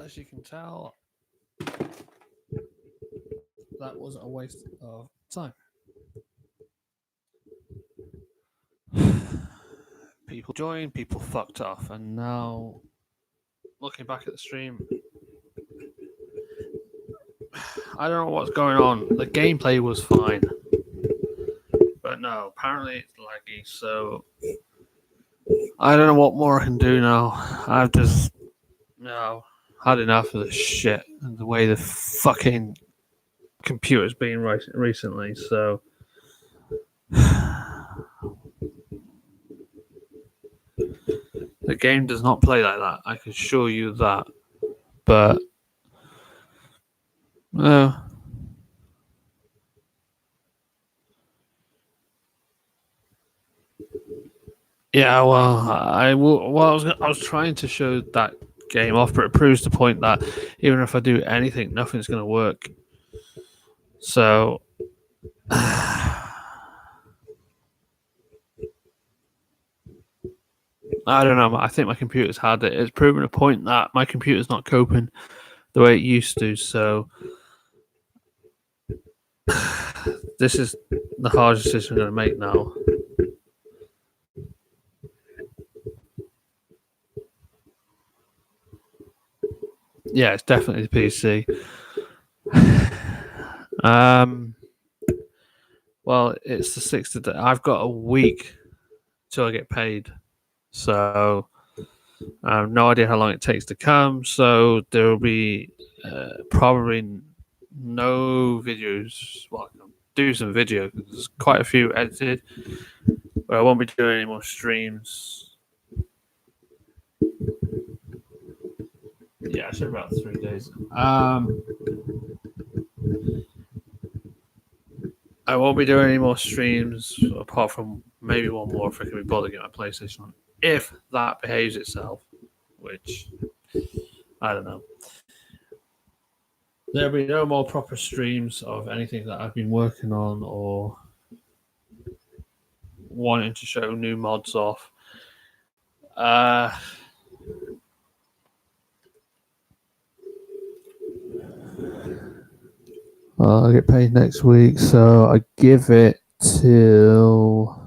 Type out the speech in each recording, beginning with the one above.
as you can tell, that was a waste of time. People joined, people fucked off, and now looking back at the stream, I don't know what's going on. The gameplay was fine, but no, apparently it's laggy. So I don't know what more I can do now. I've just had enough of this shit and the way the fucking computer's been recently. So the game does not play like that. I can assure you that. But no. Yeah, well, I was trying to show that game off, but it proves the point that even if I do anything, nothing's going to work. So I don't know. I think my computer's had it. It's proven a point that my computer's not coping the way it used to. So this is the hardest decision I'm going to make now. Yeah, it's definitely the PC. Well, it's the 6th of the day. I've got a week till I get paid. So I have no idea how long it takes to come. So there will be probably no videos. Well, I'll do some videos. There's quite a few edited, but I won't be doing any more streams. Yeah, I should about 3 days. I won't be doing any more streams apart from maybe one more if I can be bothered to get my PlayStation on. If that behaves itself, which I don't know. There'll be no more proper streams of anything that I've been working on or wanting to show new mods off. I'll get paid next week, so I give it till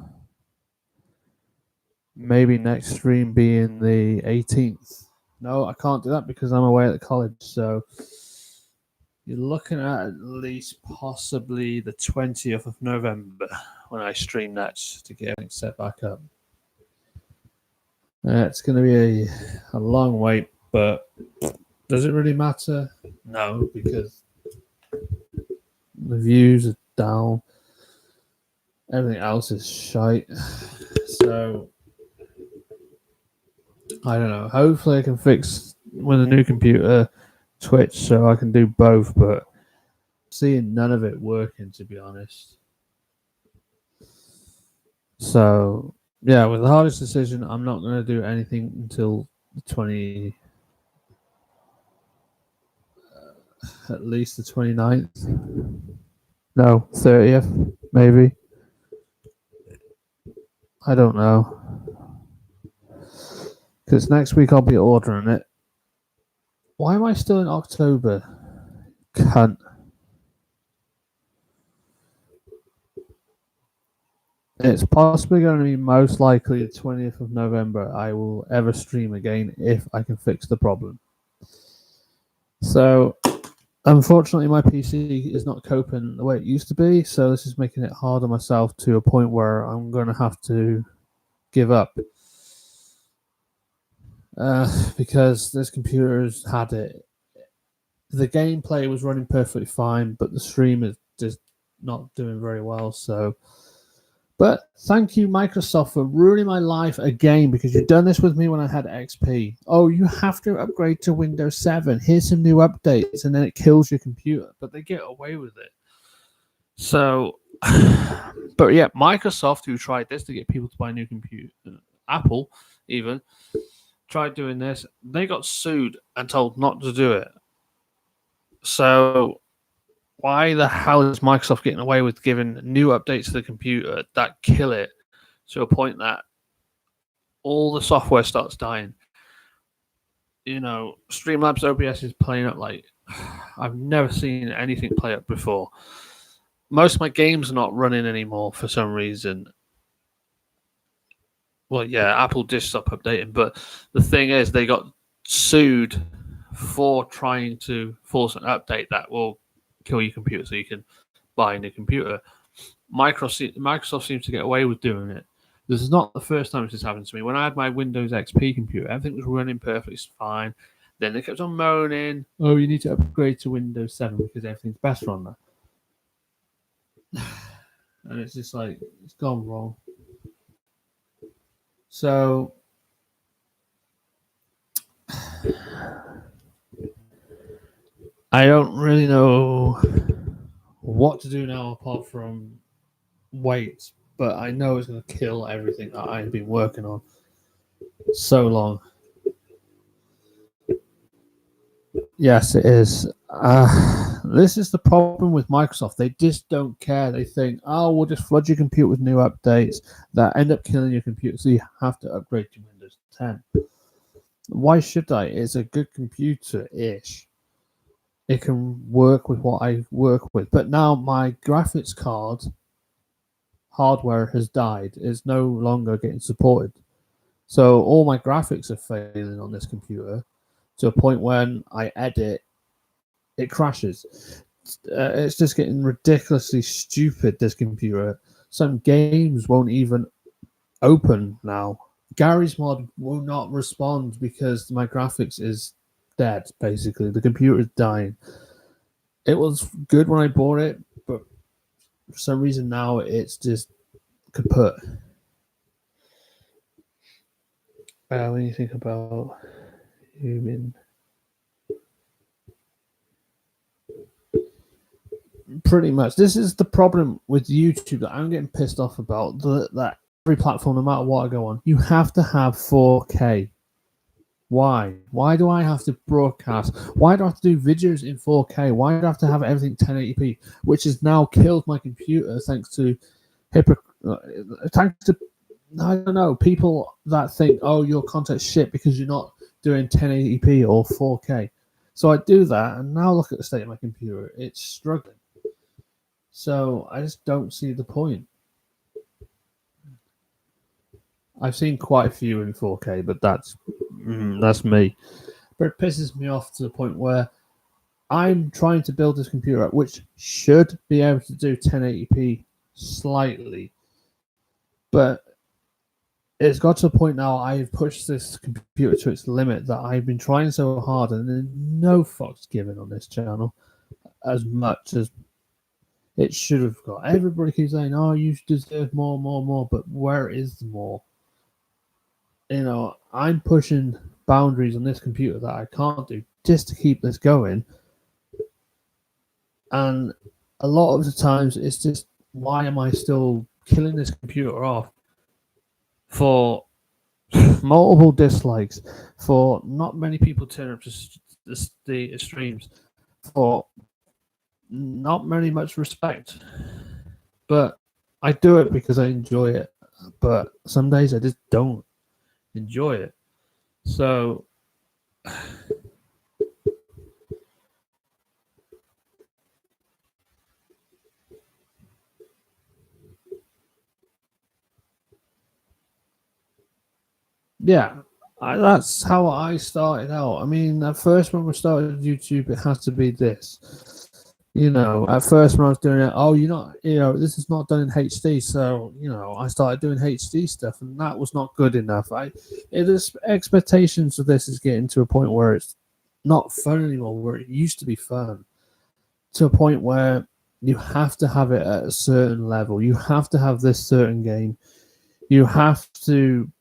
maybe next stream being the 18th. No, I can't do that because I'm away at the college, so you're looking at least possibly the 20th of November when I stream next to get everything set back up. It's going to be a long wait, but does it really matter? No, because the views are down. Everything else is shite. So I don't know. Hopefully I can fix with a new computer Twitch so I can do both, but seeing none of it working, to be honest. So yeah, with the hardest decision, I'm not going to do anything until the 20, at least the 29th. No, 30th, maybe. I don't know. Because next week I'll be ordering it. Why am I still in October? Cunt. It's possibly going to be most likely the 20th of November I will ever stream again if I can fix the problem. So, unfortunately, my PC is not coping the way it used to be, so this is making it hard on myself to a point where I'm going to have to give up. Because this computer's had it. The gameplay was running perfectly fine, but the stream is just not doing very well, so... But thank you, Microsoft, for ruining my life again, because you've done this with me when I had XP. Oh, you have to upgrade to Windows 7. Here's some new updates, and then it kills your computer. But they get away with it. So, but yeah, Microsoft, who tried this to get people to buy a new computer, Apple even, tried doing this. They got sued and told not to do it. So... why the hell is Microsoft getting away with giving new updates to the computer that kill it to a point that all the software starts dying? Streamlabs OBS is playing up like I've never seen anything play up before. Most of my games are not running anymore for some reason. Well, yeah, Apple did stop updating, but the thing is, they got sued for trying to force an update that will kill your computer so you can buy a new computer. Microsoft seems to get away with doing it. This is not the first time this has happened to me. When I had my Windows XP computer, everything was running perfectly fine. Then they kept on moaning, "Oh, you need to upgrade to Windows 7 because everything's better on that." And it's just like, it's gone wrong. So I don't really know what to do now apart from wait, but I know it's going to kill everything that I've been working on so long. Yes, it is. This is the problem with Microsoft. They just don't care. They think, oh, we'll just flood your computer with new updates that end up killing your computer, so you have to upgrade to Windows 10. Why should I? It's a good computer-ish. It can work with what I work with. But now my graphics card hardware has died. It's no longer getting supported. So all my graphics are failing on this computer to a point when I edit, it crashes. It's just getting ridiculously stupid, this computer. Some games won't even open now. Gary's Mod will not respond because my graphics is dead, basically. The computer is dying. It was good when I bought it, but for some reason now it's just kaput. When you think about human, pretty much this is the problem with YouTube that I'm getting pissed off about. That every platform, no matter what I go on, you have to have 4K. Why? Why do I have to broadcast? Why do I have to do videos in 4K? Why do I have to have everything 1080p? Which has now killed my computer thanks to I don't know, people that think, oh, your content's shit because you're not doing 1080p or 4K. So I do that, and now look at the state of my computer. It's struggling. So I just don't see the point. I've seen quite a few in 4K, but that's me. But it pisses me off to the point where I'm trying to build this computer up, which should be able to do 1080p slightly. But it's got to a point now I've pushed this computer to its limit that I've been trying so hard, and there's no fucks given on this channel as much as it should have got. Everybody keeps saying, oh, you deserve more, but where is the more? I'm pushing boundaries on this computer that I can't do just to keep this going. And a lot of the times it's just, why am I still killing this computer off for multiple dislikes, for not many people turn up to the streams, for not very much respect? But I do it because I enjoy it. But some days I just don't enjoy it. So yeah, that's how I started out. I mean, at first when we started YouTube, it has to be this. At first when I was doing it, oh, this is not done in HD. So, I started doing HD stuff, and that was not good enough. Expectations of this is getting to a point where it's not fun anymore, where it used to be fun, to a point where you have to have it at a certain level. You have to have this certain game. You have to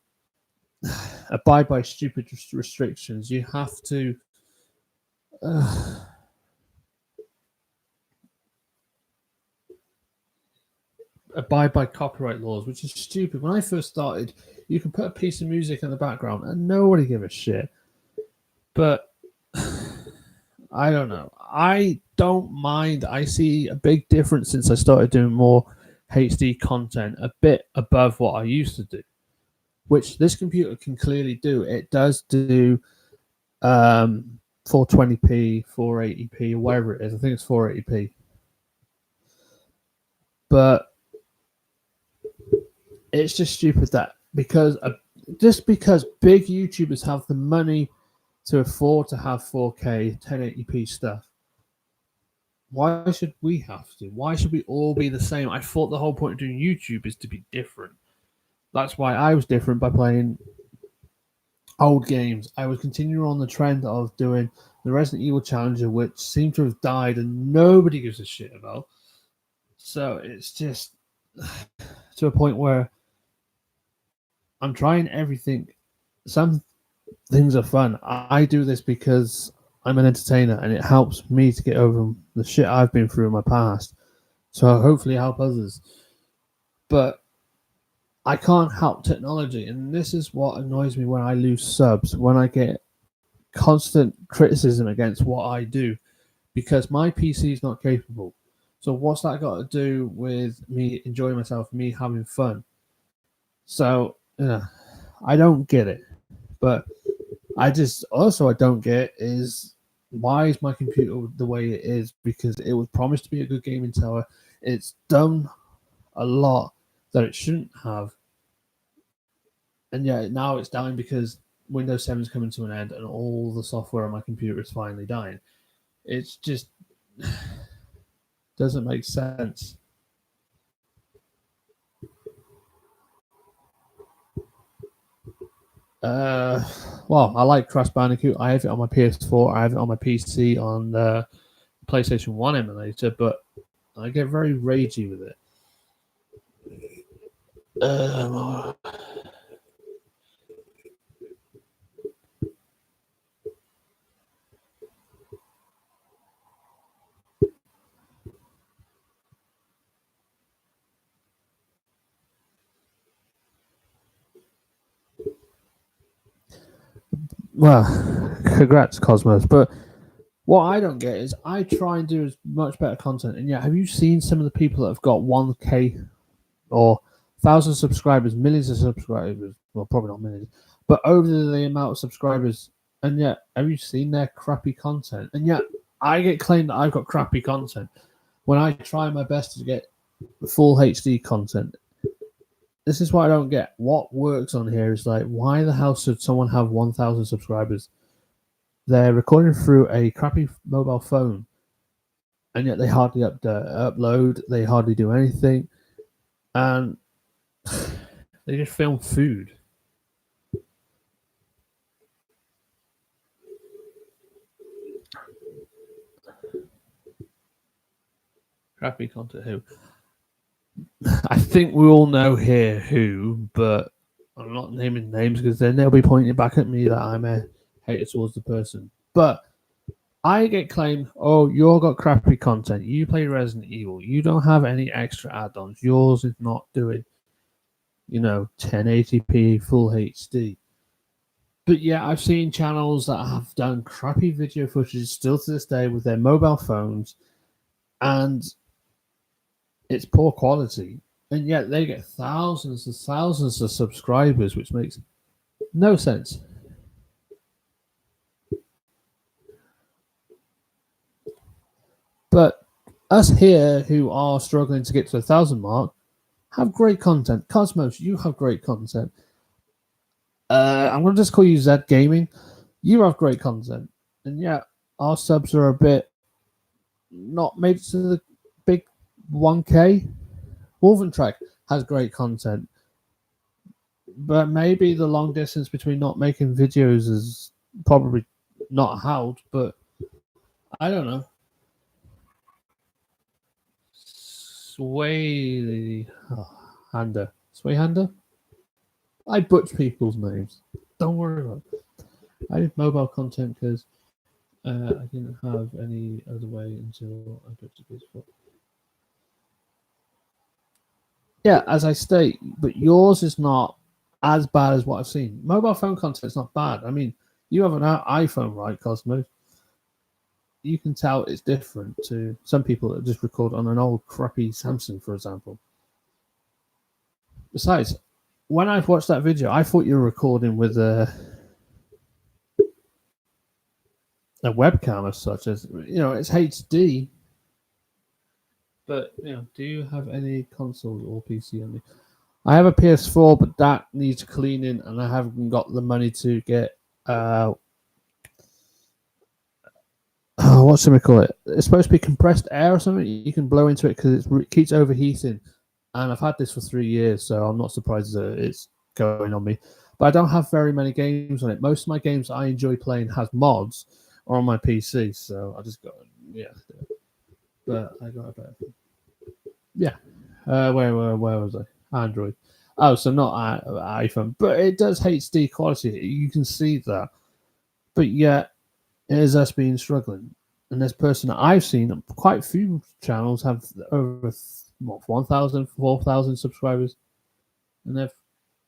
abide by stupid restrictions. You have to abide by copyright laws, which is stupid. When I first started, you could put a piece of music in the background and nobody give a shit. But I don't know. I don't mind. I see a big difference since I started doing more HD content, a bit above what I used to do, which this computer can clearly do. It does do 420p, 480p, or whatever it is. I think it's 480p. But it's just stupid that because big YouTubers have the money to afford to have 4K 1080p stuff, why should we have to? Why should we all be the same? I thought the whole point of doing YouTube is to be different. That's why I was different by playing old games. I was continuing on the trend of doing the Resident Evil Challenger, which seemed to have died and nobody gives a shit about. So it's just to a point where I'm trying everything. Some things are fun. I do this because I'm an entertainer and it helps me to get over the shit I've been through in my past. So hopefully help others. But I can't help technology, and this is what annoys me when I lose subs, when I get constant criticism against what I do, because my PC is not capable. So what's that got to do with me enjoying myself, me having fun? So I don't get it. But I don't get is why is my computer the way it is? Because it was promised to be a good gaming tower. It's done a lot that it shouldn't have. And yeah, now it's dying because Windows 7 is coming to an end and all the software on my computer is finally dying. It's just doesn't make sense. Well, I like Crash Bandicoot. I have it on my PS4. I have it on my PC on the PlayStation 1 emulator, but I get very ragey with it. Well, congrats, Cosmos. But what I don't get is I try and do as much better content. And yeah, have you seen some of the people that have got 1K or 1,000 subscribers, millions of subscribers? Well, probably not millions, but over the amount of subscribers. And yet, have you seen their crappy content? And yet, I get claimed that I've got crappy content when I try my best to get full HD content. This is what I don't get. What works on here is like, why the hell should someone have 1,000 subscribers? They're recording through a crappy mobile phone, and yet they hardly upload. They hardly do anything, and they just film food. Crappy content. Who? I think we all know here who, but I'm not naming names because then they'll be pointing back at me that I'm a hater towards the person. But I get claimed, oh, you've got crappy content. You play Resident Evil. You don't have any extra add-ons. Yours is not doing, 1080p full HD. But yeah, I've seen channels that have done crappy video footage still to this day with their mobile phones, and it's poor quality. And yet they get thousands and thousands of subscribers, which makes no sense. But us here who are struggling to get to 1,000 mark have great content. Cosmos, you have great content. I'm going to just call you Zed Gaming. You have great content. And yeah, our subs are a bit not made to the big 1K. Wolventrack has great content. But maybe the long distance between not making videos is probably not helped, but I don't know. Swayhander? I butcher people's names. Don't worry about it. I did mobile content because I didn't have any other way until I got to PS4. Yeah, as I state, but yours is not as bad as what I've seen. Mobile phone content is not bad. I mean, you have an iPhone, right, Cosmo? You can tell it's different to some people that just record on an old crappy Samsung, for example. Besides, when I've watched that video, I thought you were recording with a a webcam as such. As it's HD. But do you have any consoles or PC only? I have a PS4, but that needs cleaning, and I haven't got the money to get what should we call it? It's supposed to be compressed air or something. You can blow into it because it keeps overheating. And I've had this for 3 years, so I'm not surprised that it's going on me. But I don't have very many games on it. Most of my games I enjoy playing has mods or on my PC, so I just got But I got a better. Yeah. Where was I? Android. Oh, so not iPhone, but it does HD quality. You can see that, but yet it is us being struggling. And this person that I've seen, quite a few channels have over 1,000, 4,000 subscribers, and they're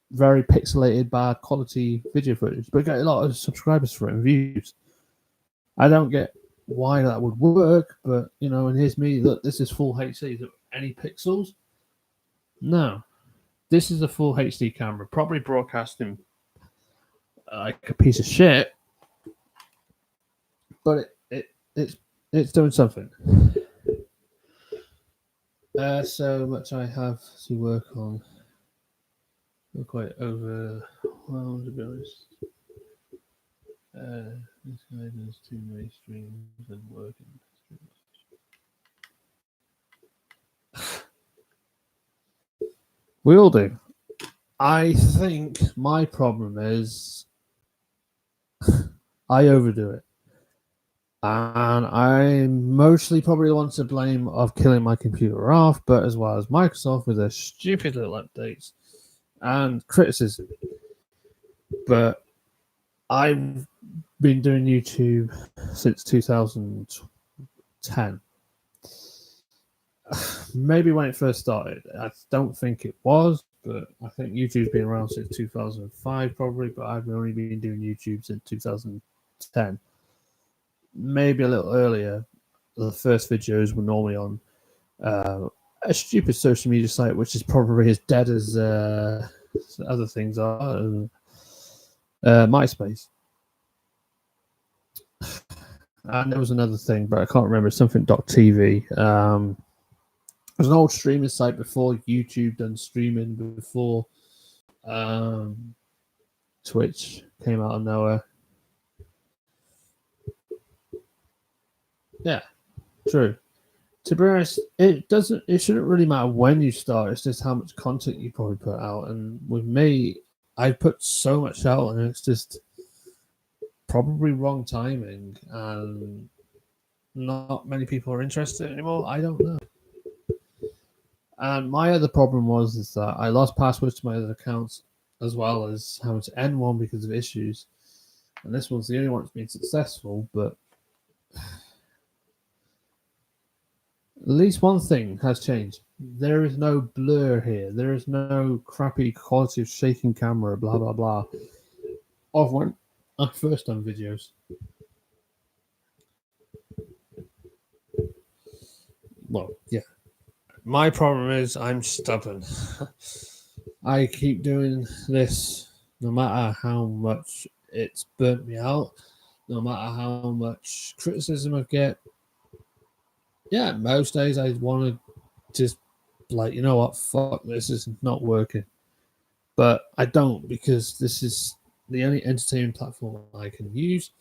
very pixelated, bad quality video footage, but get a lot of subscribers for it and views. I don't get why that would work, but and here's me. Look, this is full HD. Is there any pixels? No. This is a full HD camera, probably broadcasting like a piece of shit, but it's doing something. So much I have to work on. I'm quite overwhelmed, to be honest. This guy does too many streams and working. We all do. I think my problem is I overdo it. And I'm mostly probably the one to blame of killing my computer off, but as well as Microsoft with their stupid little updates and criticism. But I've been doing YouTube since 2010. Maybe when it first started. I don't think it was, but I think YouTube's been around since 2005 probably, but I've only been doing YouTube since 2010. Maybe a little earlier. The first videos were normally on a stupid social media site, which is probably as dead as other things are. MySpace. And there was another thing, but I can't remember. Something.tv. It was an old streaming site before YouTube done streaming, before Twitch came out of nowhere. Yeah, true. To be honest, it shouldn't really matter when you start. It's just how much content you probably put out. And with me, I put so much out, and it's just probably wrong timing, and not many people are interested anymore. I don't know. And my other problem is that I lost passwords to my other accounts, as well as having to end one because of issues. And this one's the only one that's been successful, but at least one thing has changed. There is no blur here. There is no crappy quality of shaking camera, blah, blah, blah, of when I first done videos. Well, yeah. My problem is I'm stubborn. I keep doing this no matter how much it's burnt me out, no matter how much criticism I get. Yeah, most days I want to just you know what, fuck, this is not working. But I don't, because this is the only entertainment platform I can use,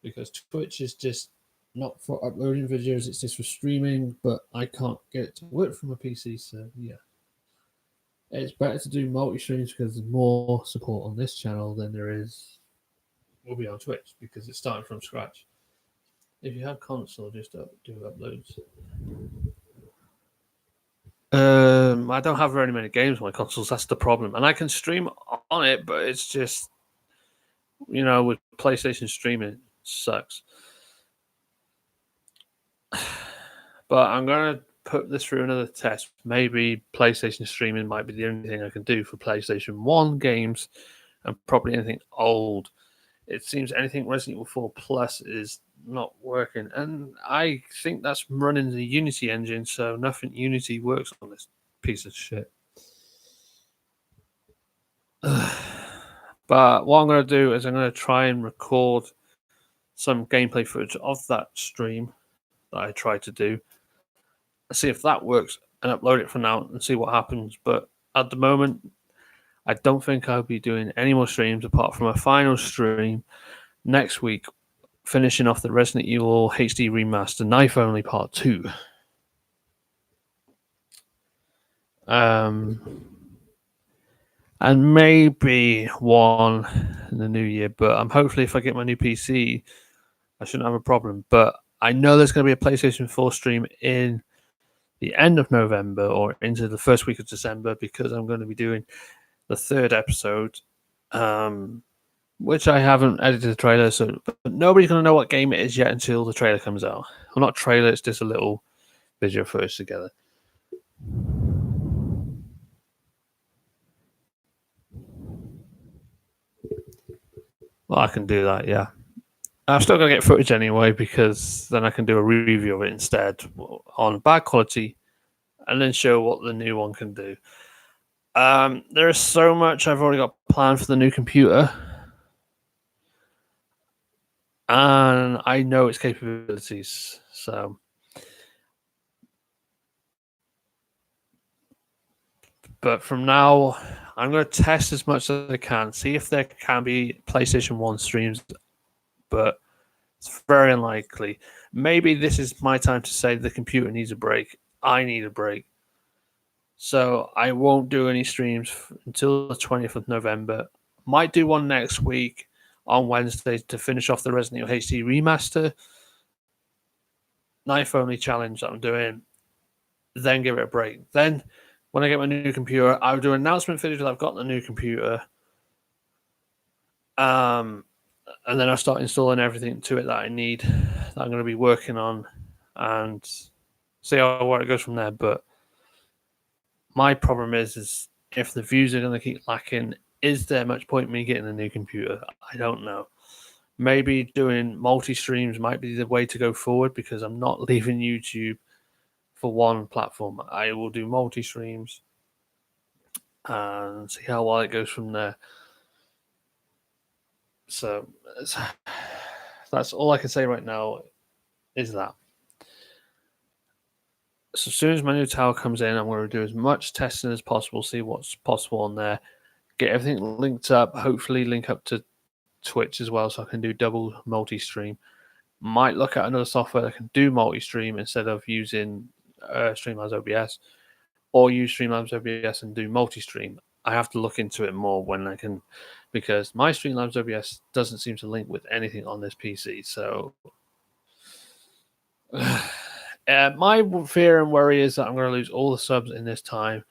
because Twitch is just not for uploading videos, it's just for streaming, but I can't get it to work from a PC, so yeah. It's better to do multi-streams because there's more support on this channel than there will be on Twitch, because it's starting from scratch. If you have console, just do uploads. I don't have very many games on my consoles. That's the problem, and I can stream on it, but it's just, with PlayStation streaming, it sucks. But I'm gonna put this through another test. Maybe PlayStation streaming might be the only thing I can do for PlayStation 1 games, and probably anything old. It seems anything Resident Evil 4 Plus is not working, and I think that's running the Unity engine, so nothing Unity works on this piece of shit. But what I'm going to do is I'm going to try and record some gameplay footage of that stream that I tried to do, see if that works, and upload it for now and see what happens. But at the moment, I don't think I'll be doing any more streams apart from a final stream next week, finishing off the Resident Evil HD Remaster Knife Only Part 2. And maybe one in the new year, but hopefully if I get my new PC, I shouldn't have a problem. But I know there's going to be a PlayStation 4 stream in the end of November or into the first week of December, because I'm going to be doing the third episode, which I haven't edited the trailer, so but nobody's going to know what game it is yet until the trailer comes out. Well, not trailer, it's just a little video footage together. Well, I can do that, yeah. I'm still going to get footage anyway, because then I can do a review of it instead on bad quality and then show what the new one can do. There is so much I've already got planned for the new computer, and I know its capabilities. So, but from now, I'm going to test as much as I can, see if there can be PlayStation 1 streams, but it's very unlikely. Maybe this is my time to say the computer needs a break. I need a break. So I won't do any streams until the 20th of November. Might do one next week on Wednesday to finish off the Resident Evil HD Remaster Knife Only challenge that I'm doing. Then give it a break. Then when I get my new computer, I'll do an announcement video that I've got the new computer. And then I'll start installing everything to it that I need, that I'm going to be working on, and see where it goes from there. But my problem is if the views are going to keep lacking, is there much point in me getting a new computer? I don't know. Maybe doing multi-streams might be the way to go forward, because I'm not leaving YouTube for one platform. I will do multi-streams and see how well it goes from there. So that's all I can say right now, is that. So as soon as my new tower comes in, I'm going to do as much testing as possible, see what's possible on there, get everything linked up, hopefully link up to Twitch as well, so I can do double multi-stream. Might look at another software that can do multi-stream instead of using Streamlabs OBS, or use Streamlabs OBS and do multi-stream. I have to look into it more when I can, because my Streamlabs OBS doesn't seem to link with anything on this PC. So my fear and worry is that I'm going to lose all the subs in this time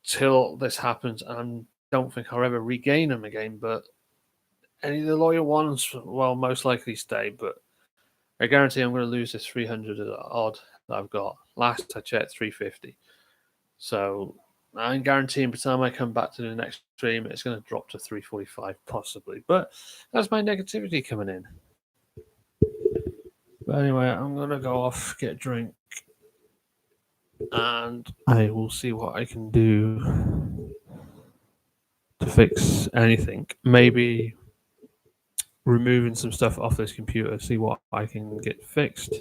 till this happens, and I don't think I'll ever regain them again. But any of the loyal ones will most likely stay. But I guarantee I'm going to lose this 300 odd that I've got. Last I checked, 350. So I'm guaranteeing by the time I come back to the next stream, it's going to drop to 345 possibly. But that's my negativity coming in. But anyway, I'm going to go off, get a drink, and I will see what I can do to fix anything. Maybe removing some stuff off this computer, see what I can get fixed,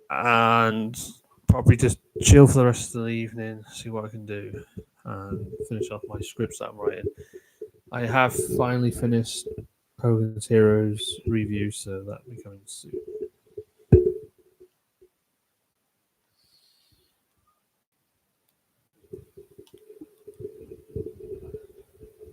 and probably just chill for the rest of the evening, see what I can do, and finish off my scripts that I'm writing. I have finally finished Hogan's Heroes review, so that'll be coming soon.